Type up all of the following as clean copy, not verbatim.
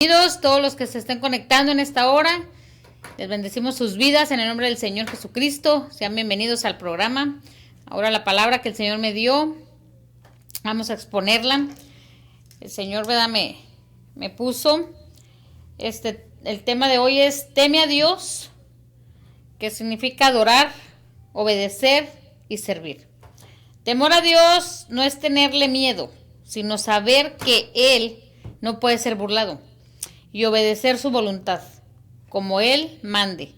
Bienvenidos todos los que se estén conectando en esta hora. Les bendecimos sus vidas en el nombre del Señor Jesucristo. Sean bienvenidos al programa. Ahora la palabra que el Señor me dio, vamos a exponerla. El Señor, ¿verdad? Me puso. El tema de hoy es teme a Dios, que significa adorar, obedecer y servir. Temor a Dios no es tenerle miedo, sino saber que Él no puede ser burlado y obedecer su voluntad, como Él mande,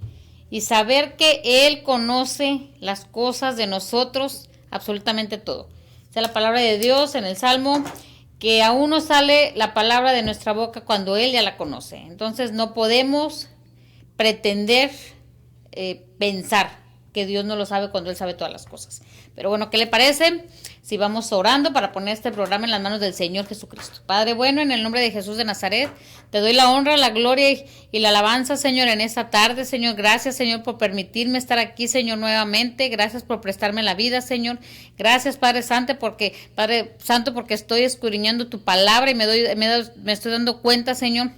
y saber que Él conoce las cosas de nosotros, absolutamente todo. Esa es la palabra de Dios en el Salmo, que aún no sale la palabra de nuestra boca cuando Él ya la conoce. Entonces no podemos pretender pensar que Dios no lo sabe cuando Él sabe todas las cosas. Pero bueno, ¿qué le parece si vamos orando para poner este programa en las manos del Señor Jesucristo? Padre bueno, en el nombre de Jesús de Nazaret, te doy la honra, la gloria y la alabanza, Señor, en esta tarde, Señor. Gracias, Señor, por permitirme estar aquí, Señor, nuevamente. Gracias por prestarme la vida, Señor. Gracias, Padre Santo, porque estoy escudriñando tu palabra y me estoy dando cuenta, Señor,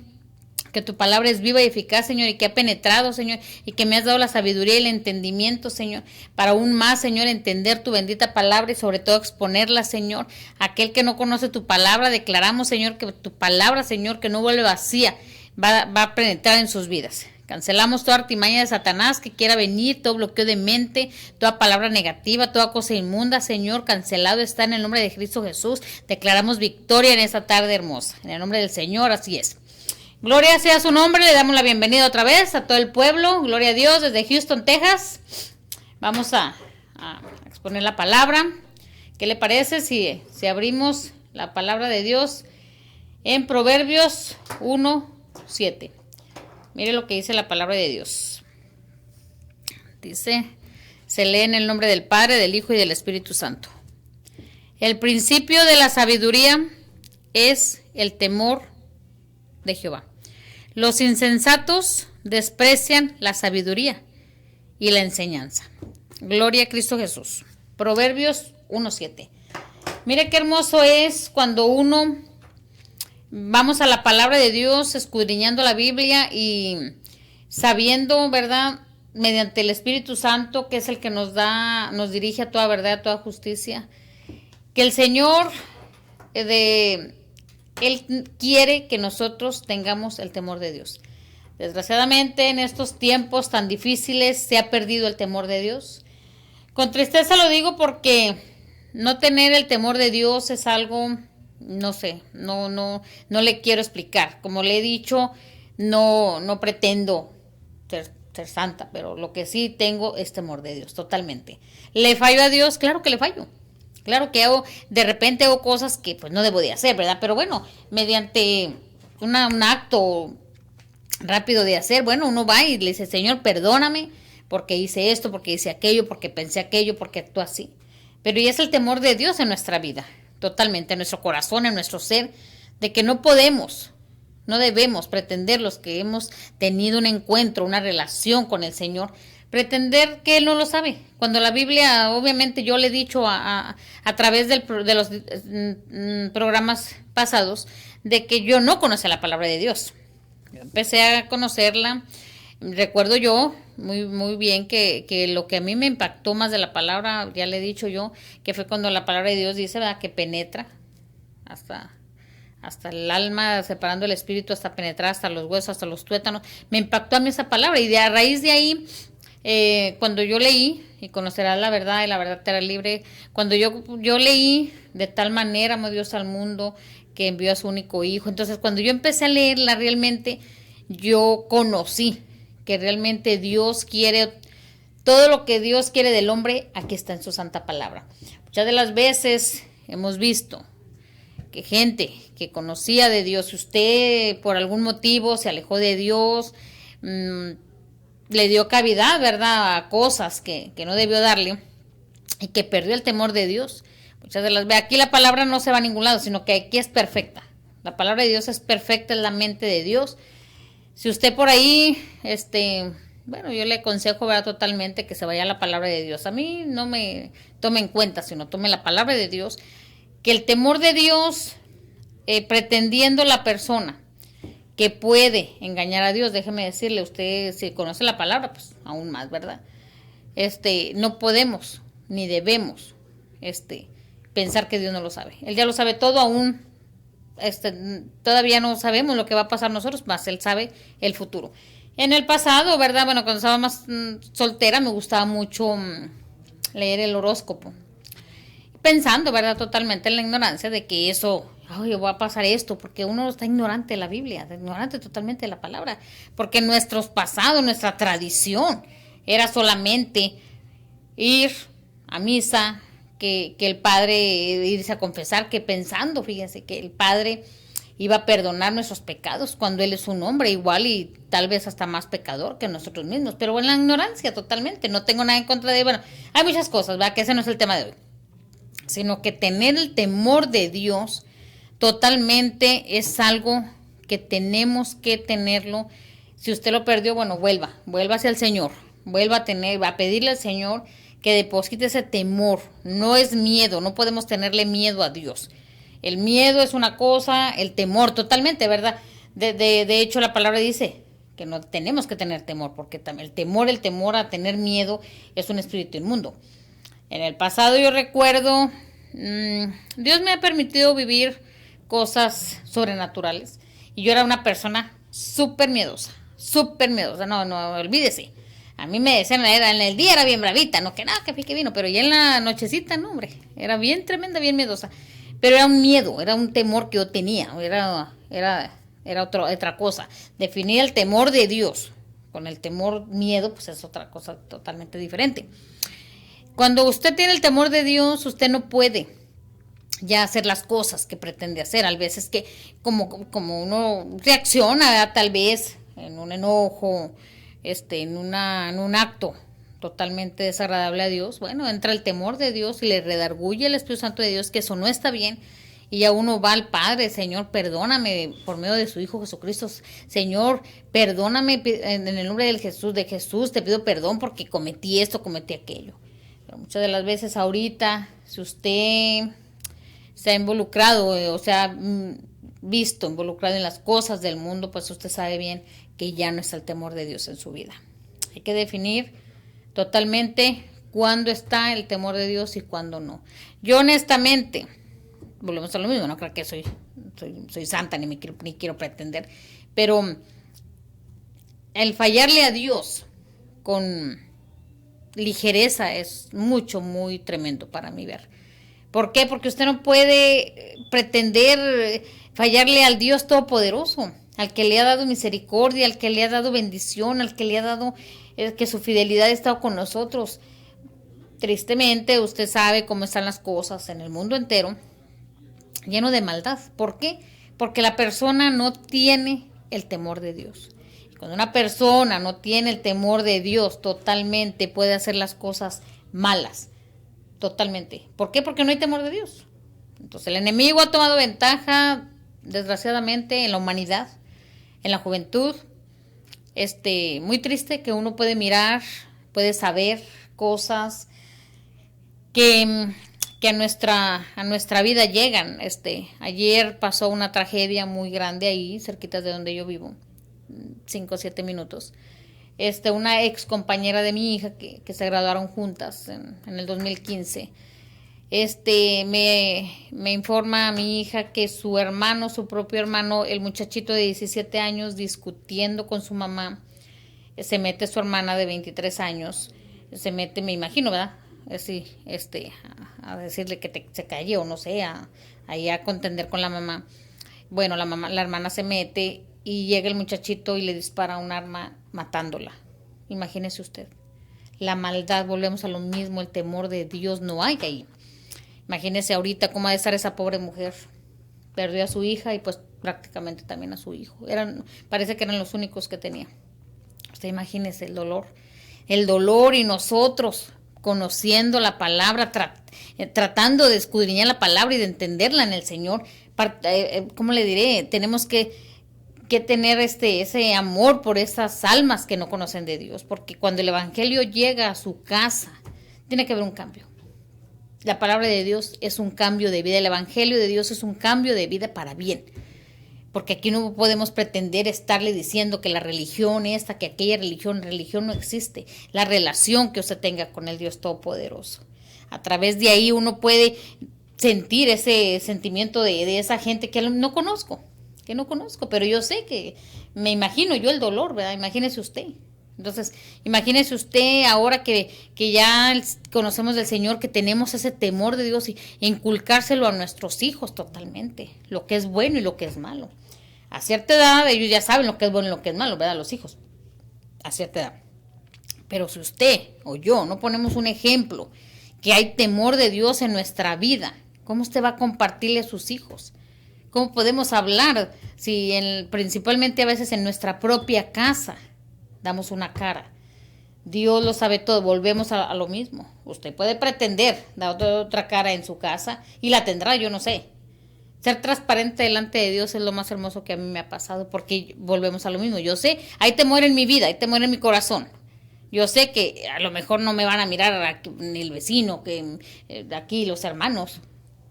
que tu palabra es viva y eficaz, Señor, y que ha penetrado, Señor, y que me has dado la sabiduría y el entendimiento, Señor, para aún más, Señor, entender tu bendita palabra y sobre todo exponerla, Señor. Aquel que no conoce tu palabra, declaramos, Señor, que tu palabra, Señor, que no vuelve vacía, va a penetrar en sus vidas. Cancelamos toda artimaña de Satanás que quiera venir, todo bloqueo de mente, toda palabra negativa, toda cosa inmunda, Señor, cancelado está en el nombre de Cristo Jesús. Declaramos victoria en esta tarde hermosa. En el nombre del Señor, así es. Gloria sea su nombre, le damos la bienvenida otra vez a todo el pueblo. Gloria a Dios desde Houston, Texas. Vamos a exponer la palabra. ¿Qué le parece si abrimos la palabra de Dios en Proverbios 1:7? Mire lo que dice la palabra de Dios. Dice, se lee en el nombre del Padre, del Hijo y del Espíritu Santo. El principio de la sabiduría es el temor de Jehová. Los insensatos desprecian la sabiduría y la enseñanza. Gloria a Cristo Jesús. Proverbios 1:7. Mire qué hermoso es cuando uno vamos a la palabra de Dios, escudriñando la Biblia y sabiendo, ¿verdad?, mediante el Espíritu Santo, que es el que nos dirige a toda verdad, a toda justicia, que el Señor Él quiere que nosotros tengamos el temor de Dios. Desgraciadamente, en estos tiempos tan difíciles se ha perdido el temor de Dios. Con tristeza lo digo porque no tener el temor de Dios es algo, no sé, no le quiero explicar. Como le he dicho, no pretendo ser santa, pero lo que sí tengo es temor de Dios, totalmente. ¿Le fallo a Dios? Claro que le fallo. Claro que de repente hago cosas que pues no debo de hacer, ¿verdad? Pero bueno, mediante un acto rápido de hacer, bueno, uno va y le dice, Señor, perdóname porque hice esto, porque hice aquello, porque pensé aquello, porque actué así. Pero ya es el temor de Dios en nuestra vida, totalmente, en nuestro corazón, en nuestro ser, de que no debemos pretender, los que hemos tenido un encuentro, una relación con el Señor, pretender que Él no lo sabe. Cuando la Biblia, obviamente yo le he dicho a través de los programas pasados, de que yo no conocía la palabra de Dios. Yo empecé a conocerla. Recuerdo yo muy, muy bien que lo que a mí me impactó más de la palabra, ya le he dicho yo, que fue cuando la palabra de Dios dice, ¿verdad?, que penetra hasta el alma, separando el espíritu, hasta penetrar hasta los huesos, hasta los tuétanos. Me impactó a mí esa palabra y a raíz de ahí, cuando yo leí, y conocerás la verdad y la verdad te hará libre, cuando yo leí, de tal manera amó Dios al mundo que envió a su único hijo. Entonces cuando yo empecé a leerla, realmente yo conocí que realmente Dios quiere, todo lo que Dios quiere del hombre, aquí está en su santa palabra. Muchas de las veces hemos visto que gente que conocía de Dios, si usted por algún motivo se alejó de Dios, le dio cavidad, ¿verdad?, a cosas que no debió darle y que perdió el temor de Dios. Muchas de las veces, aquí la palabra no se va a ningún lado, sino que aquí es perfecta. La palabra de Dios es perfecta, es la mente de Dios. Si usted por ahí, bueno, yo le aconsejo, ¿verdad?, totalmente que se vaya a la palabra de Dios. A mí no me tome en cuenta, sino tome la palabra de Dios, que el temor de Dios, pretendiendo la persona que puede engañar a Dios. Déjeme decirle, usted si conoce la palabra, pues aún más, ¿verdad? No podemos ni debemos pensar que Dios no lo sabe. Él ya lo sabe todo, aún todavía no sabemos lo que va a pasar nosotros, más Él sabe el futuro. En el pasado, ¿verdad? Bueno, cuando estaba más soltera me gustaba mucho leer el horóscopo, pensando, ¿verdad? Totalmente en la ignorancia de que eso, ay, va a pasar esto, porque uno está ignorante de la Biblia, ignorante totalmente de la palabra, porque nuestros pasados, nuestra tradición era solamente ir a misa, que el padre irse a confesar, que pensando, fíjense, que el padre iba a perdonar nuestros pecados cuando él es un hombre igual y tal vez hasta más pecador que nosotros mismos, pero en la ignorancia totalmente. No tengo nada en contra de, bueno, hay muchas cosas, ¿verdad? Que ese no es el tema de hoy, sino que tener el temor de Dios totalmente es algo que tenemos que tenerlo. Si usted lo perdió, bueno, vuelva hacia el Señor, vuelva a pedirle al Señor que deposite ese temor. No es miedo, no podemos tenerle miedo a Dios. El miedo es una cosa, el temor totalmente, ¿verdad? De hecho, la palabra dice que no tenemos que tener temor, porque el temor a tener miedo es un espíritu inmundo. En el pasado yo recuerdo, Dios me ha permitido vivir cosas sobrenaturales y yo era una persona súper miedosa, no, olvídese. A mí me decían, en el día era bien bravita, no que nada, que pique vino, pero ya en la nochecita, no, hombre, era bien tremenda, bien miedosa. Pero era un miedo, era un temor que yo tenía, era otra cosa. Definir el temor de Dios con el temor miedo, pues es otra cosa totalmente diferente. Cuando usted tiene el temor de Dios, usted no puede ya hacer las cosas que pretende hacer. A veces que como uno reacciona, ¿verdad? Tal vez en un enojo, en un acto totalmente desagradable a Dios, bueno, entra el temor de Dios y le redarguye el Espíritu Santo de Dios que eso no está bien. Y ya uno va al Padre, Señor, perdóname por medio de su Hijo Jesucristo. Señor, perdóname en el nombre de Jesús, te pido perdón porque cometí esto, cometí aquello. Pero muchas de las veces ahorita, si usted se ha involucrado o se ha visto involucrado en las cosas del mundo, pues usted sabe bien que ya no está el temor de Dios en su vida. Hay que definir totalmente cuándo está el temor de Dios y cuándo no. Yo honestamente, volvemos a lo mismo, no creo que soy santa ni quiero pretender, pero el fallarle a Dios con ligereza es muy tremendo para mí ver. ¿Por qué? Porque usted no puede pretender fallarle al Dios Todopoderoso, al que le ha dado misericordia, al que le ha dado bendición, al que le ha dado que su fidelidad ha estado con nosotros. Tristemente, usted sabe cómo están las cosas en el mundo entero, lleno de maldad. ¿Por qué? Porque la persona no tiene el temor de Dios. Cuando una persona no tiene el temor de Dios totalmente, puede hacer las cosas malas. Totalmente. ¿Por qué? Porque no hay temor de Dios. Entonces el enemigo ha tomado ventaja, desgraciadamente, en la humanidad, en la juventud. Muy triste que uno puede mirar, puede saber cosas que a nuestra vida llegan. Ayer pasó una tragedia muy grande ahí, cerquita de donde yo vivo, 5 o 7 minutos. Una ex compañera de mi hija que se graduaron juntas en el 2015. Me informa a mi hija que su propio hermano, el muchachito de 17 años, discutiendo con su mamá, se mete su hermana de 23 años, se mete, me imagino, ¿verdad? A decirle que se calle o no sé, a contender con la mamá. Bueno, la hermana se mete y llega el muchachito y le dispara un arma matándola. Imagínese usted. La maldad, volvemos a lo mismo, el temor de Dios no hay ahí. Imagínese ahorita cómo ha de estar esa pobre mujer. Perdió a su hija y pues prácticamente también a su hijo. Parece que eran los únicos que tenía. Usted imagínese el dolor y nosotros conociendo la palabra, tratando de escudriñar la palabra y de entenderla en el Señor. ¿Cómo le diré? Tenemos que tener ese amor por esas almas que no conocen de Dios, porque cuando el evangelio llega a su casa, tiene que haber un cambio. La palabra de Dios es un cambio de vida, el evangelio de Dios es un cambio de vida para bien. porque aquí no podemos pretender estarle diciendo que la religión esta, que aquella religión no existe. La relación que usted tenga con el Dios Todopoderoso. A través de ahí uno puede sentir ese sentimiento de esa gente que no conozco, pero yo sé que, me imagino yo el dolor, ¿verdad? Imagínese usted. Entonces, imagínese usted ahora que ya conocemos del Señor, que tenemos ese temor de Dios y inculcárselo a nuestros hijos totalmente, lo que es bueno y lo que es malo. A cierta edad ellos ya saben lo que es bueno y lo que es malo, ¿verdad? Los hijos, a cierta edad. Pero si usted o yo no ponemos un ejemplo, que hay temor de Dios en nuestra vida, ¿cómo usted va a compartirle a sus hijos? ¿Cómo podemos hablar si principalmente a veces en nuestra propia casa damos una cara? Dios lo sabe todo, volvemos a lo mismo. Usted puede pretender dar otra cara en su casa y la tendrá, yo no sé. Ser transparente delante de Dios es lo más hermoso que a mí me ha pasado, porque volvemos a lo mismo. Yo sé, hay temor en mi vida, hay temor en mi corazón. Yo sé que a lo mejor no me van a mirar ni el vecino, que aquí los hermanos,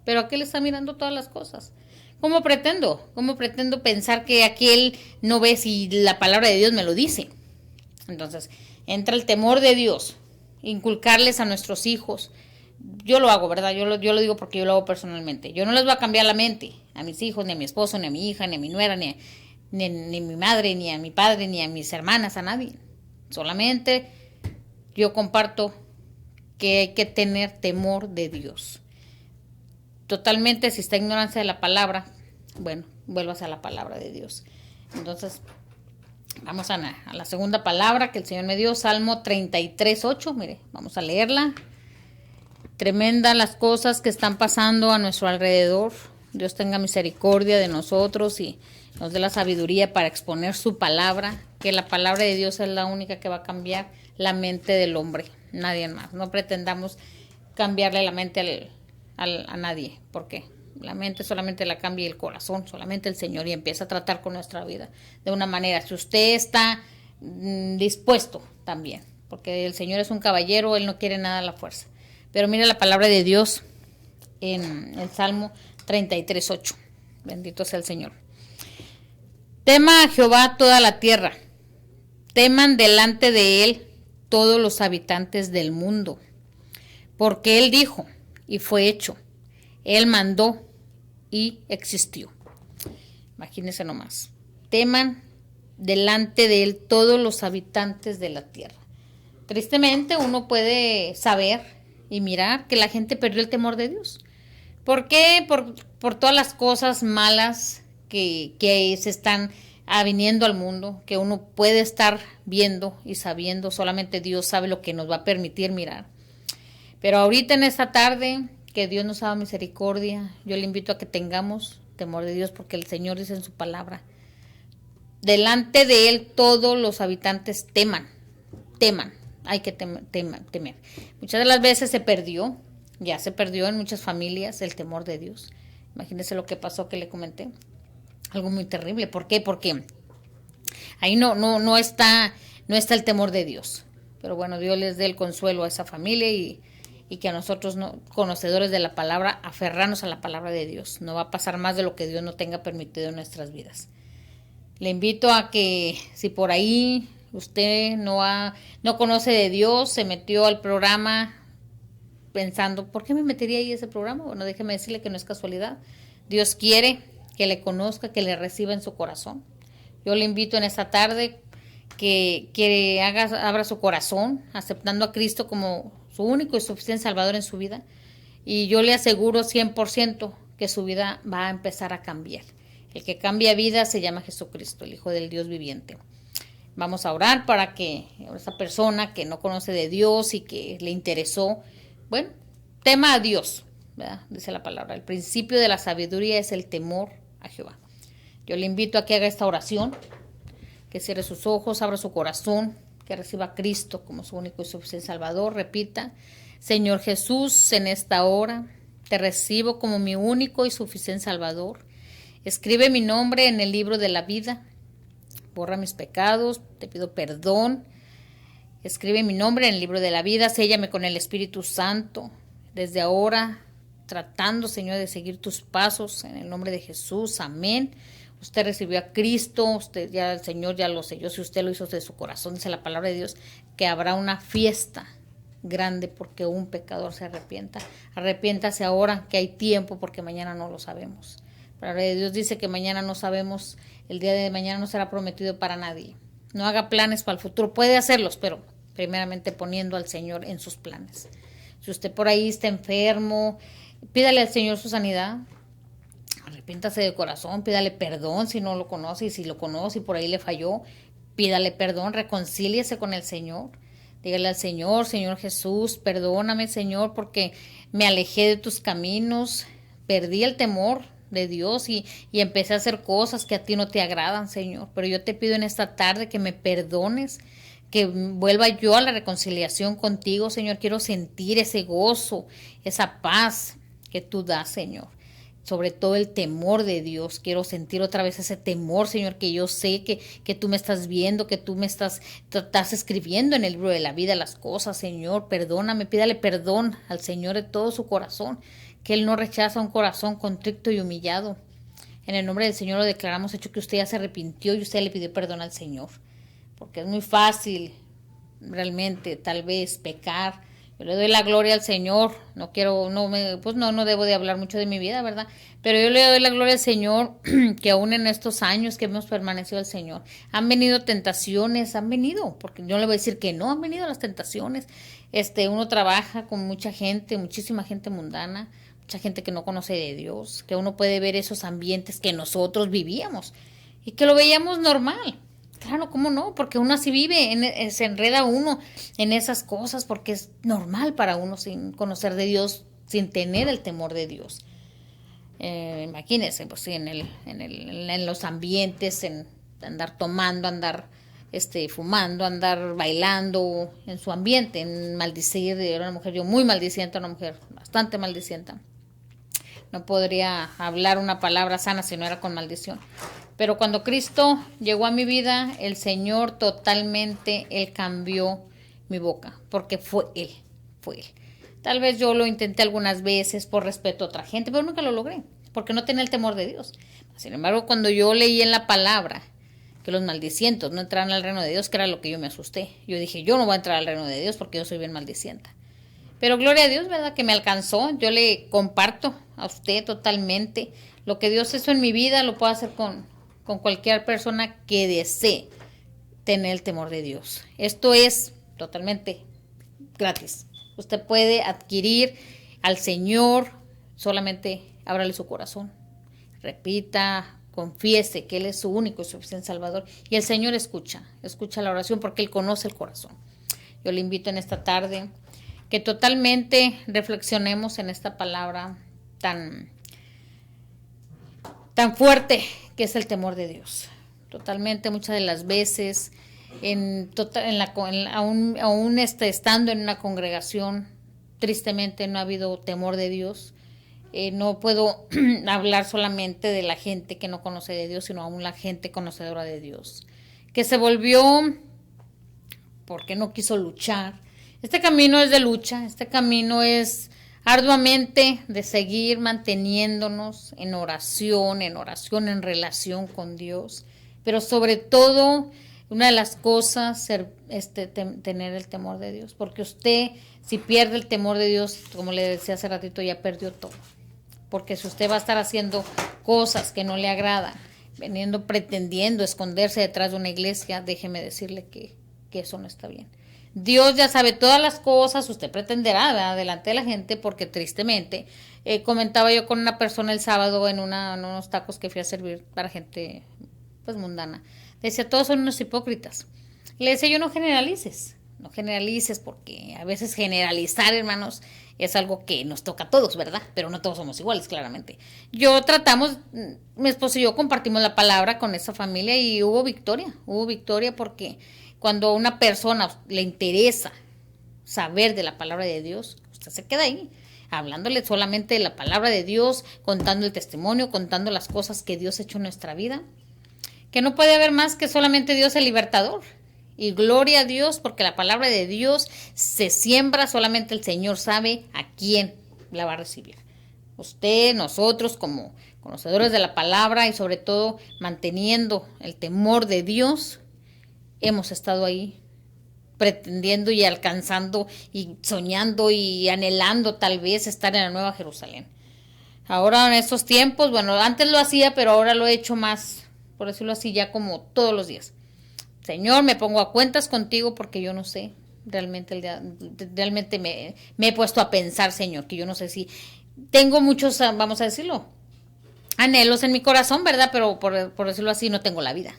pero aquí le está mirando todas las cosas. ¿Cómo pretendo pensar que aquel no ve si la palabra de Dios me lo dice? Entonces, entra el temor de Dios, inculcarles a nuestros hijos. Yo lo hago, ¿verdad? Yo lo digo porque yo lo hago personalmente. Yo no les voy a cambiar la mente a mis hijos, ni a mi esposo, ni a mi hija, ni a mi nuera, ni a mi madre, ni a mi padre, ni a mis hermanas, a nadie. Solamente yo comparto que hay que tener temor de Dios. Totalmente, si está ignorancia de la palabra, bueno, vuelvas a la palabra de Dios. Entonces, vamos a la segunda palabra que el Señor me dio, Salmo 33:8. Mire, vamos a leerla. Tremenda las cosas que están pasando a nuestro alrededor. Dios tenga misericordia de nosotros y nos dé la sabiduría para exponer su palabra, que la palabra de Dios es la única que va a cambiar la mente del hombre, nadie más. No pretendamos cambiarle la mente a nadie, porque la mente solamente la cambia el corazón, solamente el Señor, y empieza a tratar con nuestra vida de una manera. Si usted está dispuesto también, porque el Señor es un caballero, Él no quiere nada a la fuerza. Pero mira la palabra de Dios en el Salmo 33:8. Bendito sea el Señor. Tema a Jehová toda la tierra, teman delante de Él todos los habitantes del mundo, porque Él dijo y fue hecho, Él mandó y existió. Imagínense nomás, teman delante de Él todos los habitantes de la tierra. Tristemente uno puede saber y mirar que la gente perdió el temor de Dios. ¿Por qué? Por todas las cosas malas que se están viniendo al mundo, que uno puede estar viendo y sabiendo. Solamente Dios sabe lo que nos va a permitir mirar. Pero ahorita en esta tarde, que Dios nos haga misericordia, yo le invito a que tengamos temor de Dios, porque el Señor dice en su palabra, delante de Él todos los habitantes teman, hay que temer. Muchas de las veces ya se perdió en muchas familias el temor de Dios. Imagínense lo que pasó, que le comenté, algo muy terrible. ¿Por qué? Porque ahí no está el temor de Dios. Pero bueno, Dios les dé el consuelo a esa familia y que a nosotros, conocedores de la palabra, aferrarnos a la palabra de Dios. No va a pasar más de lo que Dios no tenga permitido en nuestras vidas. Le invito a que, si por ahí usted no conoce de Dios, se metió al programa pensando, ¿por qué me metería ahí ese programa? Bueno, déjeme decirle que no es casualidad. Dios quiere que le conozca, que le reciba en su corazón. Yo le invito en esta tarde que abra su corazón, aceptando a Cristo como su único y suficiente Salvador en su vida. Y yo le aseguro 100% que su vida va a empezar a cambiar. El que cambia vida se llama Jesucristo, el Hijo del Dios viviente. Vamos a orar para que esa persona que no conoce de Dios y que le interesó, bueno, tema a Dios, ¿verdad? Dice la palabra. El principio de la sabiduría es el temor a Jehová. Yo le invito a que haga esta oración, que cierre sus ojos, abra su corazón, que reciba a Cristo como su único y suficiente Salvador. Repita, Señor Jesús, en esta hora te recibo como mi único y suficiente Salvador. Escribe mi nombre en el libro de la vida. Borra mis pecados, te pido perdón. Escribe mi nombre en el libro de la vida, séllame con el Espíritu Santo. Desde ahora, tratando, Señor, de seguir tus pasos, en el nombre de Jesús, amén. usted recibió a Cristo, usted ya, el Señor ya lo selló, si usted lo hizo de su corazón, dice la palabra de Dios, que habrá una fiesta grande porque un pecador se arrepienta. Arrepiéntase ahora, que hay tiempo, porque mañana no lo sabemos. La palabra de Dios dice que mañana no sabemos, el día de mañana no será prometido para nadie. No haga planes para el futuro, puede hacerlos, pero primeramente poniendo al Señor en sus planes. Si usted por ahí está enfermo, pídale al Señor su sanidad. Arrepiéntase de corazón, pídale perdón si no lo conoce, y si lo conoce y por ahí le falló, pídale perdón, reconcíliese con el Señor. Dígale al Señor, Señor Jesús, perdóname, Señor, porque me alejé de tus caminos, perdí el temor de Dios y empecé a hacer cosas que a ti no te agradan, Señor. Pero yo te pido en esta tarde que me perdones, que vuelva yo a la reconciliación contigo, Señor. Quiero sentir ese gozo, esa paz que tú das, Señor. Sobre todo el temor de Dios. Quiero sentir otra vez ese temor, Señor, que yo sé que tú me estás viendo, que tú me estás escribiendo en el libro de la vida las cosas, Señor. Perdóname, pídale perdón al Señor de todo su corazón, que Él no rechaza un corazón contrito y humillado. En el nombre del Señor lo declaramos hecho, que usted ya se arrepintió y usted le pidió perdón al Señor. Porque es muy fácil realmente tal vez pecar. Yo le doy la gloria al Señor, no debo de hablar mucho de mi vida, ¿verdad? Pero yo le doy la gloria al Señor, que aún en estos años que hemos permanecido al Señor, han venido tentaciones, porque yo le voy a decir que no, han venido las tentaciones. Uno trabaja con mucha gente, muchísima gente mundana, mucha gente que no conoce de Dios, que uno puede ver esos ambientes que nosotros vivíamos y que lo veíamos normal. Claro, ¿cómo no? Porque uno así vive, se enreda uno en esas cosas porque es normal para uno sin conocer de Dios, sin tener el temor de Dios. Imagínense, pues sí, en los ambientes, en andar tomando, andar fumando, andar bailando, en su ambiente, en maldecir. Era una mujer yo muy maldicienta, una mujer bastante maldicienta. No podría hablar una palabra sana si no era con maldición. Pero cuando Cristo llegó a mi vida, el Señor totalmente, Él cambió mi boca, porque fue Él. Tal vez yo lo intenté algunas veces por respeto a otra gente, pero nunca lo logré, porque no tenía el temor de Dios. Sin embargo, cuando yo leí en la palabra que los maldicientos no entraran al reino de Dios, que era lo que yo me asusté. Yo dije, yo no voy a entrar al reino de Dios porque yo soy bien maldicienta. Pero gloria a Dios, ¿verdad? Que me alcanzó. Yo le comparto a usted totalmente. Lo que Dios hizo en mi vida lo puedo hacer con cualquier persona que desee tener el temor de Dios. Esto es totalmente gratis. Usted puede adquirir al Señor, solamente ábrale su corazón. Repita, confiese que Él es su único y suficiente Salvador. Y el Señor escucha la oración porque Él conoce el corazón. Yo le invito en esta tarde que totalmente reflexionemos en esta palabra tan fuerte que es el temor de Dios. Totalmente, muchas de las veces, aún estando en una congregación, tristemente no ha habido temor de Dios. No puedo hablar solamente de la gente que no conoce de Dios, sino aún la gente conocedora de Dios, que se volvió porque no quiso luchar. Este camino es de lucha, este camino es arduamente de seguir manteniéndonos en oración, en relación con Dios, pero sobre todo, una de las cosas, tener el temor de Dios, porque usted, si pierde el temor de Dios, como le decía hace ratito, ya perdió todo, porque si usted va a estar haciendo cosas que no le agradan, pretendiendo esconderse detrás de una iglesia, déjeme decirle que eso no está bien. Dios ya sabe todas las cosas, usted pretenderá, ¿verdad?, delante de la gente, porque tristemente, comentaba yo con una persona el sábado en unos tacos que fui a servir para gente pues mundana. Decía, todos son unos hipócritas. Le decía yo, no generalices, porque a veces generalizar, hermanos, es algo que nos toca a todos, ¿verdad? Pero no todos somos iguales, claramente. Mi esposo y yo compartimos la palabra con esa familia y hubo victoria porque cuando a una persona le interesa saber de la palabra de Dios, usted se queda ahí, hablándole solamente de la palabra de Dios, contando el testimonio, contando las cosas que Dios ha hecho en nuestra vida, que no puede haber más que solamente Dios el libertador. Y gloria a Dios, porque la palabra de Dios se siembra, solamente el Señor sabe a quién la va a recibir. Usted, nosotros, como conocedores de la palabra y sobre todo manteniendo el temor de Dios, hemos estado ahí pretendiendo y alcanzando y soñando y anhelando tal vez estar en la Nueva Jerusalén. Ahora en estos tiempos, bueno, antes lo hacía, pero ahora lo he hecho más, por decirlo así, ya como todos los días. Señor, me pongo a cuentas contigo porque yo no sé, realmente me he puesto a pensar, Señor, que yo no sé si tengo muchos, vamos a decirlo, anhelos en mi corazón, ¿verdad? Pero por decirlo así, no tengo la vida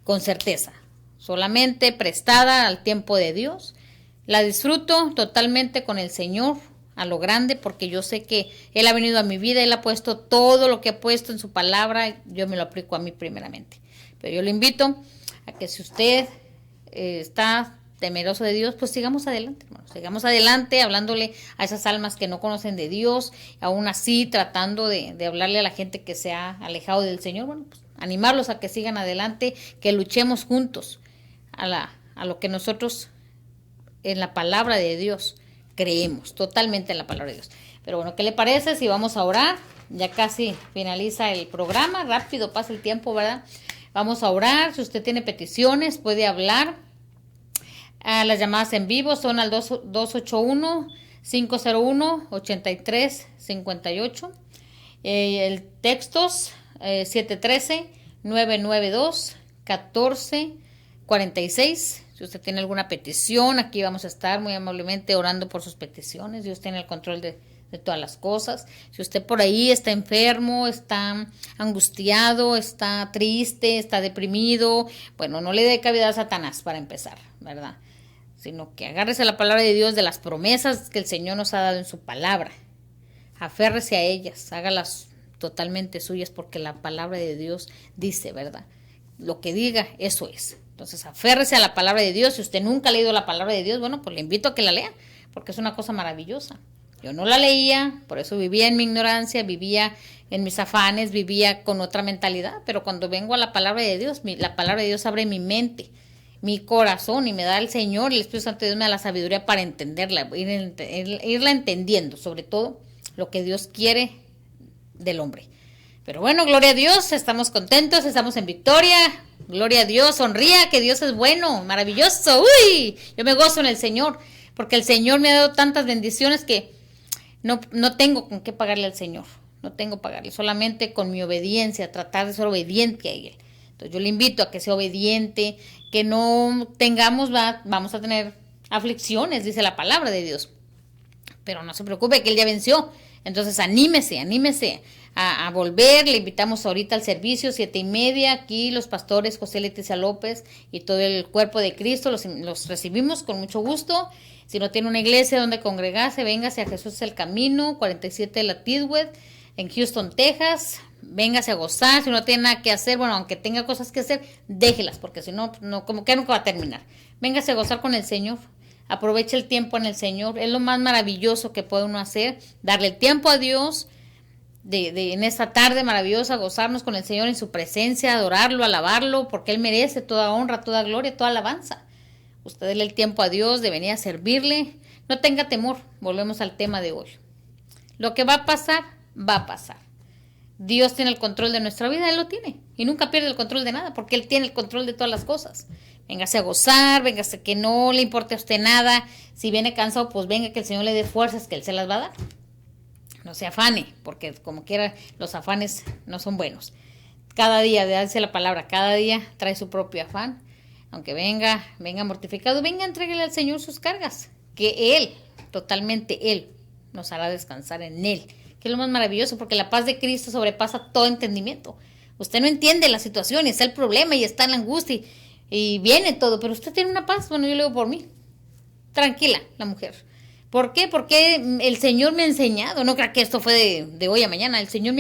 con certeza, solamente prestada al tiempo de Dios. La disfruto totalmente con el Señor a lo grande, porque yo sé que Él ha venido a mi vida, Él ha puesto todo lo que ha puesto en su palabra, yo me lo aplico a mí primeramente. Pero yo le invito a que si usted está temeroso de Dios, pues sigamos adelante, hermanos. Sigamos adelante hablándole a esas almas que no conocen de Dios, aún así tratando de hablarle a la gente que se ha alejado del Señor. Bueno, pues animarlos a que sigan adelante, que luchemos juntos a lo que nosotros en la palabra de Dios creemos, totalmente en la palabra de Dios. Pero bueno, ¿qué le parece si vamos a orar? Ya casi finaliza el programa, rápido pasa el tiempo, ¿verdad? Vamos a orar. Si usted tiene peticiones, puede hablar. Las llamadas en vivo son al 281-501-8358. El textos 713-992-1446. Si usted tiene alguna petición, aquí vamos a estar muy amablemente orando por sus peticiones. Dios tiene el control de todas las cosas. Si usted por ahí está enfermo, está angustiado, está triste, está deprimido, bueno, no le dé cabida a Satanás para empezar, ¿verdad? Sino que agárrese a la palabra de Dios, de las promesas que el Señor nos ha dado en su palabra. Aférrese a ellas, hágalas totalmente suyas, porque la palabra de Dios dice, ¿verdad? Lo que diga, eso es. Entonces, aférrese a la palabra de Dios. Si usted nunca ha leído la palabra de Dios, bueno, pues le invito a que la lea, porque es una cosa maravillosa. Yo no la leía, por eso vivía en mi ignorancia, vivía en mis afanes, vivía con otra mentalidad, pero cuando vengo a la palabra de Dios, la palabra de Dios abre mi mente, mi corazón, y me da el Señor, el Espíritu Santo de Dios me da la sabiduría para entenderla, irla entendiendo, sobre todo lo que Dios quiere del hombre. Pero bueno, gloria a Dios, estamos contentos, estamos en victoria, gloria a Dios, sonría, que Dios es bueno, maravilloso, uy, yo me gozo en el Señor, porque el Señor me ha dado tantas bendiciones que no tengo con qué pagarle al Señor, no tengo que pagarle, solamente con mi obediencia, tratar de ser obediente a Él. Entonces yo le invito a que sea obediente, que no tengamos, vamos a tener aflicciones, dice la palabra de Dios, pero no se preocupe que Él ya venció. Entonces anímese a volver. Le invitamos ahorita al servicio 7:30, aquí los pastores José Leticia López y todo el cuerpo de Cristo los recibimos con mucho gusto. Si no tiene una iglesia donde congregarse, véngase a Jesús es el Camino, 47 de la Tidwell, en Houston, Texas. Véngase a gozar. Si no tiene nada que hacer, bueno, aunque tenga cosas que hacer, déjelas, porque si no, como que nunca va a terminar. Véngase a gozar con el Señor. Aproveche el tiempo en el Señor. Es lo más maravilloso que puede uno hacer, darle el tiempo a Dios en esta tarde maravillosa, gozarnos con el Señor en su presencia, adorarlo, alabarlo, porque Él merece toda honra, toda gloria, toda alabanza. Usted déle el tiempo a Dios de venir a servirle. No tenga temor. Volvemos al tema de hoy. Lo que va a pasar, va a pasar. Dios tiene el control de nuestra vida, Él lo tiene. Y nunca pierde el control de nada, porque Él tiene el control de todas las cosas. Véngase a gozar, véngase que no le importe a usted nada. Si viene cansado, pues venga que el Señor le dé fuerzas, que Él se las va a dar. No se afane, porque como quiera, los afanes no son buenos. Cada día, dice la palabra, cada día trae su propio afán. Aunque venga mortificado, venga, entréguele al Señor sus cargas. Que Él, totalmente Él, nos hará descansar en Él. Que es lo más maravilloso, porque la paz de Cristo sobrepasa todo entendimiento. Usted no entiende la situación, y está el problema, y está en la angustia, y viene todo, pero usted tiene una paz. Bueno, yo le digo por mí. Tranquila, la mujer. ¿Por qué? Porque el Señor me ha enseñado. No creo que esto fue de hoy a mañana. El Señor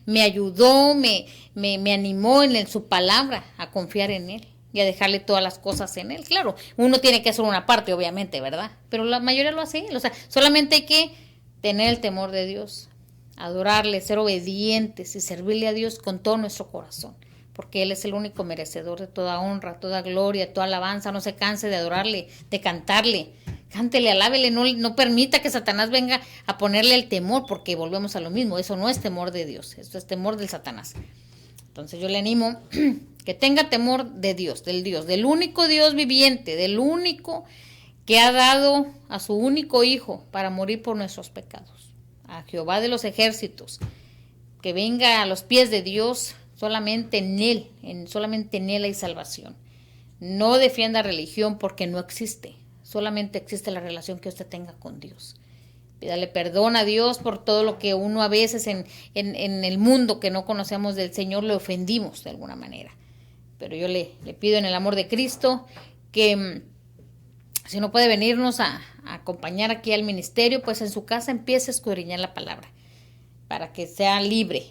me ayudó, me animó en su palabra a confiar en Él y a dejarle todas las cosas en Él. Claro, uno tiene que hacer una parte, obviamente, ¿verdad? Pero la mayoría lo hace Él. O sea, solamente hay que tener el temor de Dios, adorarle, ser obedientes y servirle a Dios con todo nuestro corazón, porque Él es el único merecedor de toda honra, toda gloria, toda alabanza. No se canse de adorarle, de cantarle. cántele, alábele, no permita que Satanás venga a ponerle el temor, porque volvemos a lo mismo, eso no es temor de Dios, esto es temor del Satanás. Entonces yo le animo que tenga temor de Dios, del único Dios viviente, del único que ha dado a su único hijo para morir por nuestros pecados, a Jehová de los ejércitos, que venga a los pies de Dios, solamente en Él hay salvación. No defienda religión porque no existe, solamente existe la relación que usted tenga con Dios. Pídale perdón a Dios por todo lo que uno a veces en el mundo que no conocemos del Señor le ofendimos de alguna manera. Pero yo le pido en el amor de Cristo que si no puede venirnos a acompañar aquí al ministerio, pues en su casa empiece a escudriñar la palabra para que sea libre,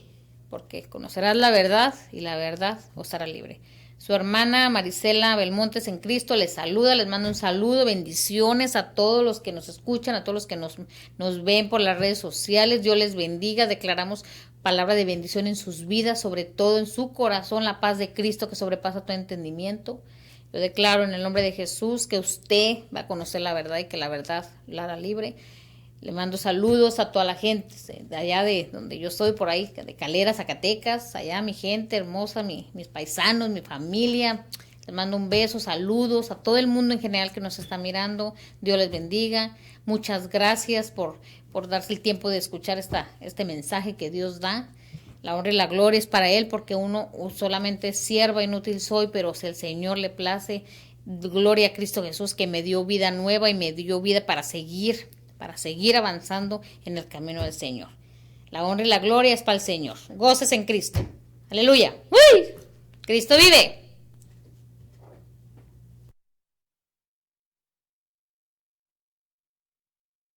porque conocerás la verdad y la verdad os hará libre. Su hermana Marisela Belmontes en Cristo les saluda, les mando un saludo, bendiciones a todos los que nos escuchan, a todos los que nos ven por las redes sociales. Dios les bendiga, declaramos palabra de bendición en sus vidas, sobre todo en su corazón, la paz de Cristo que sobrepasa todo entendimiento. Yo declaro en el nombre de Jesús que usted va a conocer la verdad y que la verdad la hará libre. Le mando saludos a toda la gente de allá de donde yo soy, por ahí, de Calera, Zacatecas, allá mi gente hermosa, mis paisanos, mi familia. Les mando un beso, saludos a todo el mundo en general que nos está mirando. Dios les bendiga. Muchas gracias por darse el tiempo de escuchar este mensaje que Dios da. La honra y la gloria es para Él, porque uno solamente es sierva, inútil soy, pero si el Señor le place, gloria a Cristo Jesús que me dio vida nueva y me dio vida para seguir avanzando en el camino del Señor. La honra y la gloria es para el Señor. Goces en Cristo. Aleluya. ¡Uy! Cristo vive.